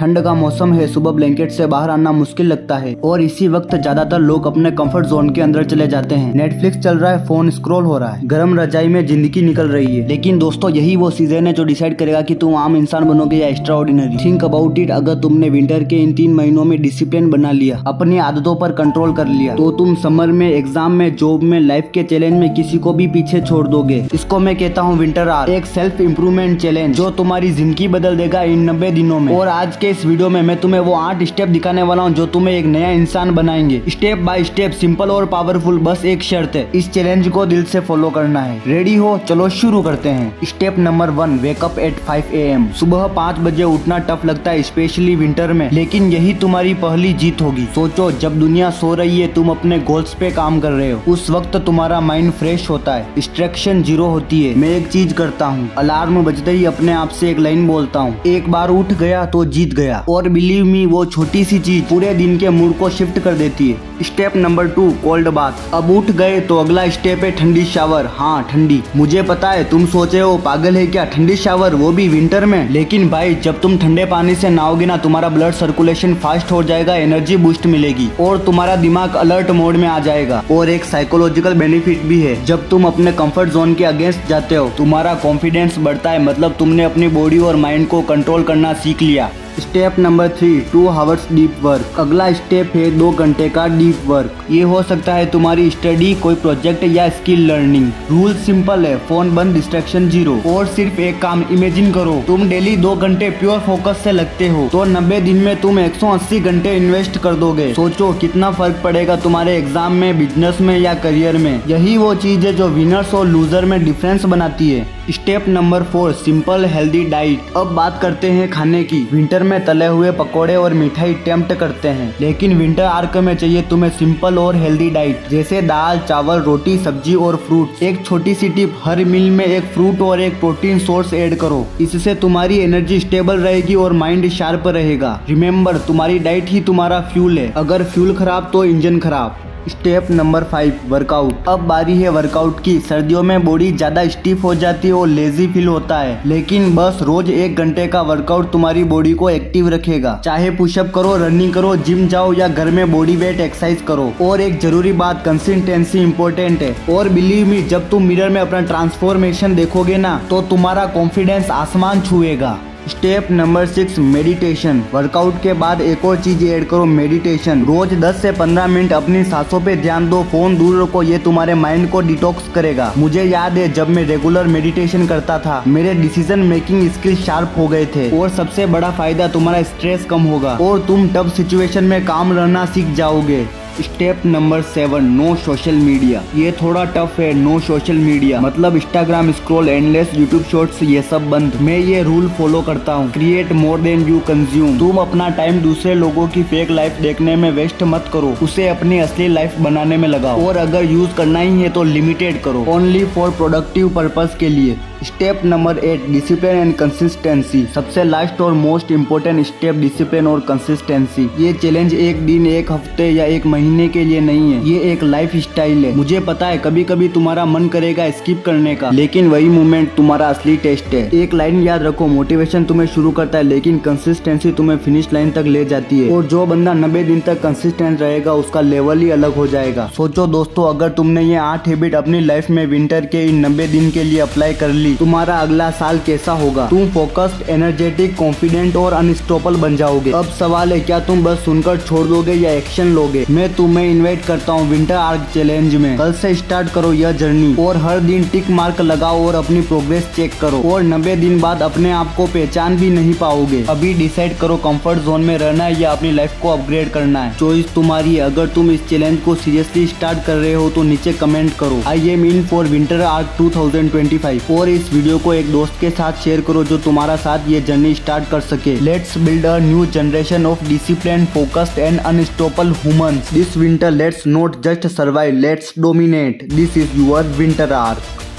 ठंड का मौसम है, सुबह ब्लैंकेट से बाहर आना मुश्किल लगता है और इसी वक्त ज्यादातर लोग अपने कंफर्ट जोन के अंदर चले जाते हैं। नेटफ्लिक्स चल रहा है, फोन स्क्रॉल हो रहा है, गर्म रजाई में जिंदगी निकल रही है। लेकिन दोस्तों, यही वो सीजन है जो डिसाइड करेगा कि तुम आम इंसान बनोगे या extra ordinary. Think about it, अगर तुमने विंटर के इन 3 महीनों में डिसिप्लिन बना लिया, अपनी आदतों पर कंट्रोल कर लिया, तो तुम समर में, एग्जाम में, जॉब में, लाइफ के चैलेंज में किसी को भी पीछे छोड़ दोगे। इसको मैं कहता हूँ विंटर आर्क, एक सेल्फ इम्प्रूवमेंट चैलेंज जो तुम्हारी जिंदगी बदल देगा इन 90 दिनों में। और आज के इस वीडियो में मैं तुम्हें वो 8 स्टेप दिखाने वाला हूँ जो तुम्हें एक नया इंसान बनाएंगे, स्टेप बाय स्टेप, सिंपल और पावरफुल। बस एक शर्त है, इस चैलेंज को दिल से फॉलो करना है। रेडी हो? चलो शुरू करते हैं। Step number 1, wake up at 5 AM। सुबह 5 बजे उठना टफ लगता है, स्पेशली विंटर में, लेकिन यही तुम्हारी पहली जीत होगी। सोचो, जब दुनिया सो रही है, तुम अपने गोल्स पे काम कर रहे हो, उस वक्त तुम्हारा माइंड फ्रेश होता है, डिस्ट्रैक्शन 0 होती है। मैं एक चीज करता हूँ, अलार्म बजते ही अपने आप से एक लाइन बोलता हूँ, एक बार उठ गया तो जीत गया। और बिलीव मी, वो छोटी सी चीज पूरे दिन के मूड को शिफ्ट कर देती है। Step number 2, cold bath. अब उठ गए तो अगला स्टेप है ठंडी शावर। हाँ, ठंडी। मुझे पता है तुम सोचे हो पागल है क्या, ठंडी शावर, वो भी विंटर में। लेकिन भाई, जब तुम ठंडे पानी से नहाओगे ना, तुम्हारा ब्लड सर्कुलेशन फास्ट हो जाएगा, एनर्जी बूस्ट मिलेगी और तुम्हारा दिमाग अलर्ट मोड में आ जाएगा। और एक साइकोलॉजिकल बेनिफिट भी है, जब तुम अपने कंफर्ट जोन के अगेंस्ट जाते हो, तुम्हारा कॉन्फिडेंस बढ़ता है, मतलब तुमने अपनी बॉडी और माइंड को कंट्रोल करना सीख लिया। Step number 3, 2 hours deep work. अगला स्टेप है 2 घंटे का डीप वर्क। ये हो सकता है तुम्हारी स्टडी, कोई प्रोजेक्ट या स्किल लर्निंग। रूल सिंपल है, फोन बंद, डिस्ट्रैक्शन 0। और सिर्फ एक काम, इमेजिन करो तुम डेली 2 घंटे प्योर फोकस से लगते हो, तो 90 दिन में तुम 180 घंटे इन्वेस्ट कर दोगे। सोचो कितना फर्क पड़ेगा तुम्हारे एग्जाम में, बिजनेस में या करियर में। यही वो चीज है जो विनर्स और लूजर में डिफरेंस बनाती है। Step number 4, simple healthy diet. अब बात करते हैं खाने की। विंटर में तले हुए पकोड़े और मिठाई टेम्प्ट करते हैं, लेकिन विंटर आर्क में चाहिए तुम्हें सिंपल और हेल्दी डाइट, जैसे दाल, चावल, रोटी, सब्जी और फ्रूट। एक छोटी सी टिप, हर मील में एक फ्रूट और एक प्रोटीन सोर्स ऐड करो। इससे तुम्हारी एनर्जी स्टेबल रहेगी और माइंड शार्प रहेगा। रिमेम्बर, तुम्हारी डाइट ही तुम्हारा फ्यूल है, अगर फ्यूल खराब तो इंजन खराब। Step number 5, workout. अब बारी है वर्कआउट की। सर्दियों में बॉडी ज्यादा स्टिफ हो जाती है और लेजी फील होता है, लेकिन बस रोज 1 घंटे का वर्कआउट तुम्हारी बॉडी को एक्टिव रखेगा। चाहे पुशअप करो, रनिंग करो, जिम जाओ या घर में बॉडी वेट एक्सरसाइज करो। और एक जरूरी बात, कंसिस्टेंसी इंपॉर्टेंट है। और बिलीव मी, जब तुम मिरर में अपना ट्रांसफॉर्मेशन देखोगे ना, तो तुम्हारा कॉन्फिडेंस आसमान छुएगा। Step number 6, meditation. वर्कआउट के बाद एक और चीज ऐड करो, मेडिटेशन। रोज 10 से 15 मिनट अपनी सांसों पे ध्यान दो, फोन दूर रखो, ये तुम्हारे माइंड को डिटॉक्स करेगा। मुझे याद है, जब मैं रेगुलर मेडिटेशन करता था, मेरे डिसीजन मेकिंग स्किल शार्प हो गए थे। और सबसे बड़ा फायदा, तुम्हारा स्ट्रेस कम होगा और तुम टफ सिचुएशन में काम रहना सीख जाओगे। Step number 7, no social media. ये थोड़ा टफ है, नो सोशल मीडिया मतलब Instagram scroll, endless YouTube shorts, ये सब बंद। मैं ये रूल फॉलो करता हूँ, create more than you consume. तुम अपना टाइम दूसरे लोगों की फेक लाइफ देखने में वेस्ट मत करो, उसे अपनी असली लाइफ बनाने में लगाओ। और अगर यूज करना ही है तो लिमिटेड करो, ओनली फॉर प्रोडक्टिव पर्पस के लिए। Step number 8, discipline and consistency. सबसे लास्ट और मोस्ट इम्पोर्टेंट स्टेप, डिसिप्लिन और कंसिस्टेंसी। ये चैलेंज एक दिन, एक हफ्ते या एक महीने के लिए नहीं है, ये एक लाइफ स्टाइल है। मुझे पता है कभी कभी तुम्हारा मन करेगा स्किप करने का, लेकिन वही मोमेंट तुम्हारा असली टेस्ट है। एक लाइन याद रखो, मोटिवेशन तुम्हें शुरू करता है, लेकिन कंसिस्टेंसी तुम्हें फिनिश लाइन तक ले जाती है। और जो बंदा 90 दिन तक कंसिस्टेंट रहेगा, उसका लेवल ही अलग हो जाएगा। सोचो दोस्तों, अगर तुमने ये 8 हैबिट अपनी लाइफ में विंटर के इन 90 दिन के लिए अप्लाई कर ली, तुम्हारा अगला साल कैसा होगा? तुम फोकस्ड, एनर्जेटिक, कॉन्फिडेंट और अनस्टॉपेबल बन जाओगे। अब सवाल है, क्या तुम बस सुनकर छोड़ दोगे या एक्शन लोगे? मैं तुम्हें इनवाइट करता हूँ विंटर आर्क चैलेंज में। कल से स्टार्ट करो यह जर्नी और हर दिन टिक मार्क लगाओ और अपनी प्रोग्रेस चेक करो। और 90 दिन बाद अपने आप को पहचान भी नहीं पाओगे। अभी डिसाइड करो, कंफर्ट जोन में रहना है या अपनी लाइफ को अपग्रेड करना है। चॉइस तुम्हारी है। अगर तुम इस चैलेंज को सीरियसली स्टार्ट कर रहे हो तो नीचे कमेंट करो, I am in for winter arc 2025। और इस वीडियो को एक दोस्त के साथ शेयर करो जो तुम्हारा साथ ये जर्नी स्टार्ट कर सके। Let's build a new generation of discipline, focused and unstoppable humans. This winter let's not just survive, let's dominate. This is your winter arc.